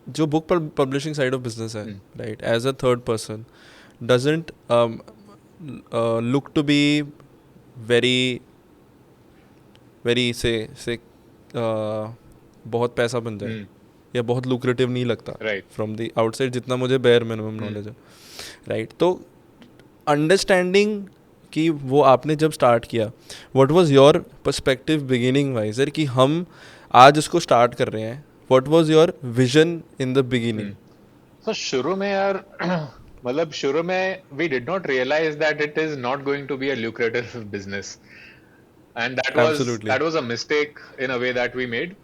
जो book publishing side of business है, right, as a third person doesn't look to be very very से बहुत पैसा बन जाए या बहुत लुक्रेटिव नहीं लगता राइट फ्रॉम द आउटसाइड, जितना मुझे बेयर मिनिमम नॉलेज है, राइट. तो अंडरस्टैंडिंग कि वो आपने जब स्टार्ट किया, what was your perspective beginning wiser कि हम आज इसको स्टार्ट कर रहे हैं, what was your vision in the beginning? तो शुरू में यार मतलब शुरू में we did not realize that it is not going to be a lucrative business, and absolutely. That was a mistake in a way that we made.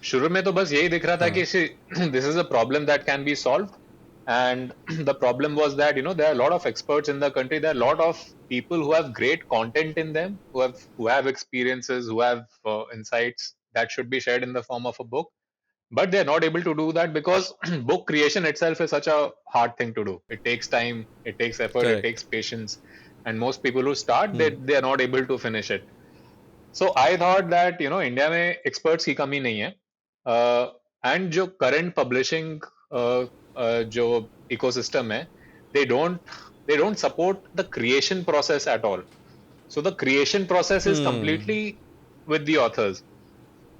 शुरू में तो बस यही दिख रहा था हाँ. कि this is a problem that can be solve. And the problem was that, there are a lot of experts in the country. There are a lot of people who have great content in them, who have experiences, who have insights that should be shared in the form of a book. But they're not able to do that because book creation itself is such a hard thing to do. It takes time, it takes effort, it correct. takes patience, and most people who start, they are not able to finish it. So I thought that, India में experts की कमी नहीं है. And जो current publishing जो ecosystem है, they don't they don't support the creation process at all. So the creation process is completely with the authors.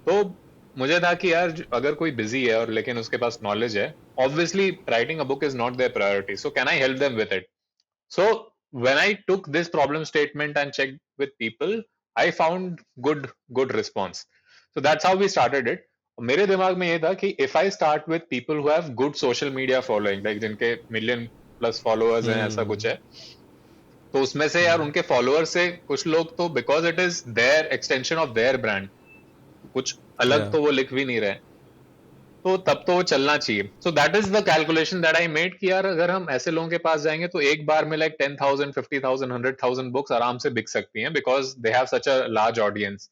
तो मुझे था कि यार अगर कोई बिजी है और लेकिन उसके पास नॉलेज है, obviously writing a book is not their priority, so can I help them with it? So when I took this problem statement and checked with people, I found good response. So that's how we started it. मेरे दिमाग में ये था कि if I start with people who have good social media following, like जिनके million plus followers हैं, ऐसा कुछ है, तो उसमें से यार उनके followers से कुछ लोग तो because it is their extension of their brand, कुछ अलग या. तो वो लिख भी नहीं रहे, तो तब तो वो चलना चाहिए. So that is the calculation that I made कि यार अगर हम ऐसे लोगों के पास जाएंगे तो एक बार में लाइक 10,000 50,000 100,000 बुक्स आराम से बिक सकती हैं because they have such a large audience.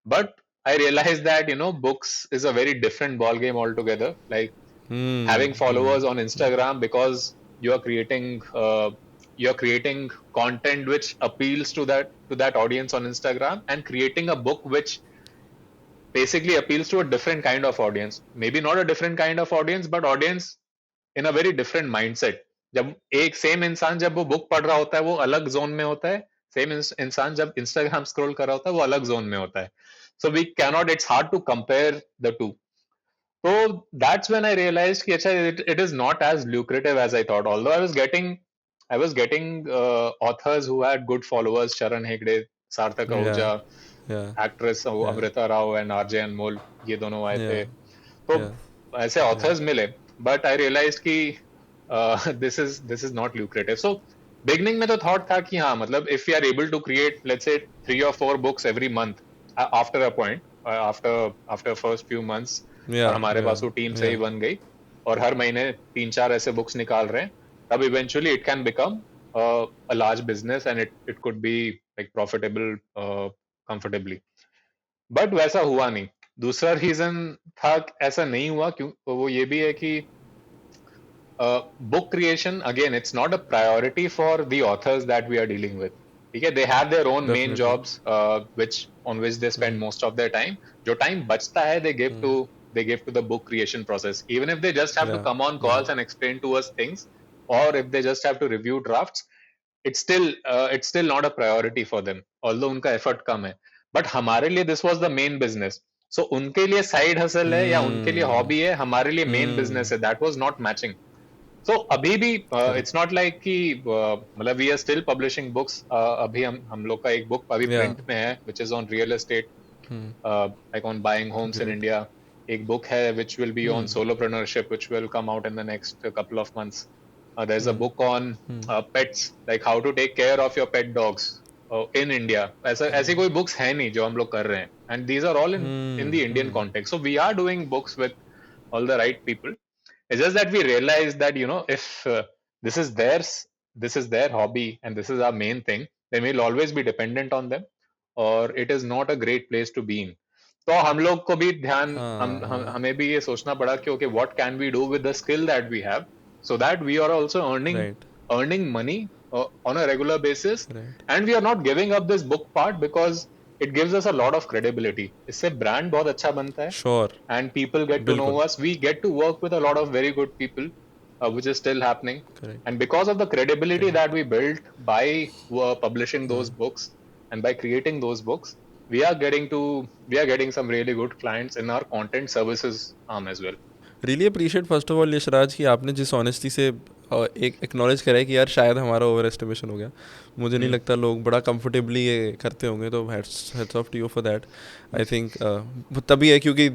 But I realize that books is a very different ball game all together. Like having followers on Instagram because you are creating uh, you're creating content which appeals to that audience on Instagram, and creating a book which basically appeals to a different kind of audience. Maybe not a different kind of audience, but audience in a very different mindset. जब एक same इंसान जब वो book पढ़ रहा होता है वो अलग जोन में होता है, सेम इंसान जब इंस्टाग्राम स्क्रॉल कर रहा होता है वो अलग जोन में होता है. So we cannot, it's hard to compare the two. तो दैट्स व्हेन आई रियलाइज कि अच्छा it is not as lucrative as I thought. Although I was getting authors who had good followers, Sharan Hegde, सार्थक या. आहूजा, या. Actress या. Amrita Rao and RJ अनमोल, ये दोनों आए या. थे. तो या. ऐसे या. ऑथर्स मिले. बट आई रियलाइज कि this is not lucrative. So beginning में तो थॉट था कि हाँ, मतलब if you are able to create let's say 3 or 4 books every month after a point, after after first few months, yeah. और हमारे या. पास वो टीम या. सही बन गई और हर महीने 3-4 ऐसे बुक्स निकाल रहे हैं, तब eventually it can become a large business, and it could be like profitable comfortably. But वैसा हुआ नहीं. दूसरा रीजन था ऐसा नहीं हुआ क्यों, तो वो ये भी है कि book creation, again, it's not a priority for the authors that we are dealing with. ठीक है, they have their own main definitely. jobs, which on which they spend most of their time. जो time बचता है they give to the book creation process. Even if they just have to या. come on या. calls and explain to us things, or if they just have to review drafts, it's still not a priority for them, although उनका effort कम है. But हमारे लिए this was the main business. So उनके लिए side hustle है या उनके लिए hobby है, हमारे लिए main business है. That was not matching. सो अभी भी करेक्ट. इट्स नॉट लाइक कि मतलब we are still publishing books. अभी हम लोग का एक बुक अभी या. प्रिंट में है which is on real estate, like on buying homes in great. India. एक बुक है which will be on solopreneurship which will come out in the next couple of months. There is a book on pets, like how to take care of your pet dogs in India. ऐसा ऐसी कोई books है नहीं जो हम लोग कर रहे हैं, and these are all in the Indian context. So we are doing books with all the right people. It's just that we realize that if this is theirs, this is their hobby, and this is our main thing, then we'll always be dependent on them, or it is not a great place to be in. तो हम लोग को भी ध्यान हाँ. हमें भी ये सोचना पड़ा कि okay, what can we do with the skill that we have, so that we are also right. earning money on a regular basis, right. and we are not giving up this book part because it gives us a lot of credibility. इससे brand बहुत अच्छा बनता है sure and people get to know बिल्कुल us. We get to work with a lot of very good people, which is still happening. Correct And because of the credibility correct that we built by publishing those books and by creating those books, we are getting some really good clients in our content services arm as well. Really appreciate first of all Yashraj कि आपने जिस honesty से एक acknowledge करा है कि यार शायद हमारा ओवर एस्टिमेशन हो गया. मुझे नहीं Hmm. लगता लोग बड़ा कंफर्टेबली ये करते होंगे, तो heads off to you for that. I think तभी है क्योंकि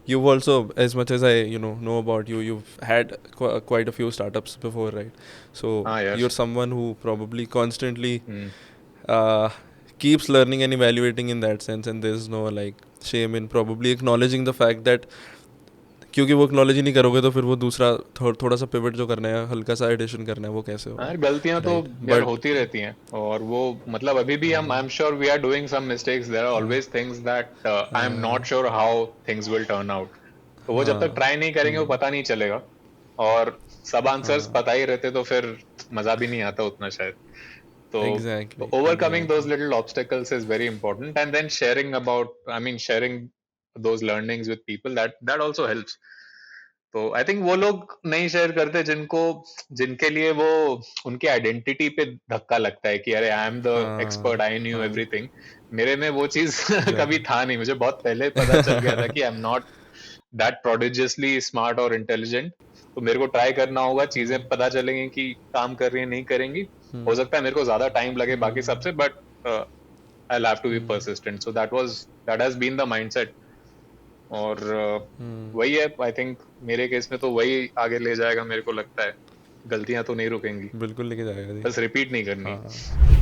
you also as much as I know about you had quite a few startups before, right? So Ah, you are yes. Someone who probably constantly Hmm. keeps learning and evaluating in that sense, and there is no like shame in probably acknowledging the fact that क्योंकि वो acknowledge ही नहीं करोगे तो फिर वो दूसरा थोड़ा सा पिवट जो करना है, हल्का सा एडिशन करना है, वो कैसे होगा, हाँ, गलतियां तो राइट? यार बट होती रहती हैं और वो मतलब अभी भी हम I am sure we are doing some mistakes. There are always things that I am not sure how things will turn out. तो वो जब तक हाँ ट्राई नहीं करेंगे वो पता नहीं चलेगा. और सब आंसर्स हाँ पता ही रहते तो फिर मजा भी नहीं आता उतना शायद. तो exactly overcoming those exactly little obstacles is very important, and then sharing those learnings with people, that also helps. तो आई थिंक वो लोग नहीं शेयर करते जिनके लिए वो उनकी आइडेंटिटी पे धक्का लगता है कि अरे आई एम द एक्सपर्ट, हाँ आई न्यू हाँ एवरीथिंग. मेरे में वो चीज कभी एग्जैक्टली था नहीं. मुझे बहुत पहले पता चल गया था कि I am not that prodigiously smart और इंटेलिजेंट. तो मेरे को ट्राई करना होगा, चीजें पता चलेंगी कि काम कर रही है नहीं करेंगी. हो सकता है मेरे को ज्यादा टाइम लगे बाकी सबसे, but I have to be persistent. So that has been the mindset. और वही है, आई थिंक मेरे केस में तो वही आगे ले जाएगा मेरे को लगता है. गलतियां तो नहीं रुकेंगी, बिल्कुल लेके जाएगा जी. बस रिपीट नहीं करनी. हाँ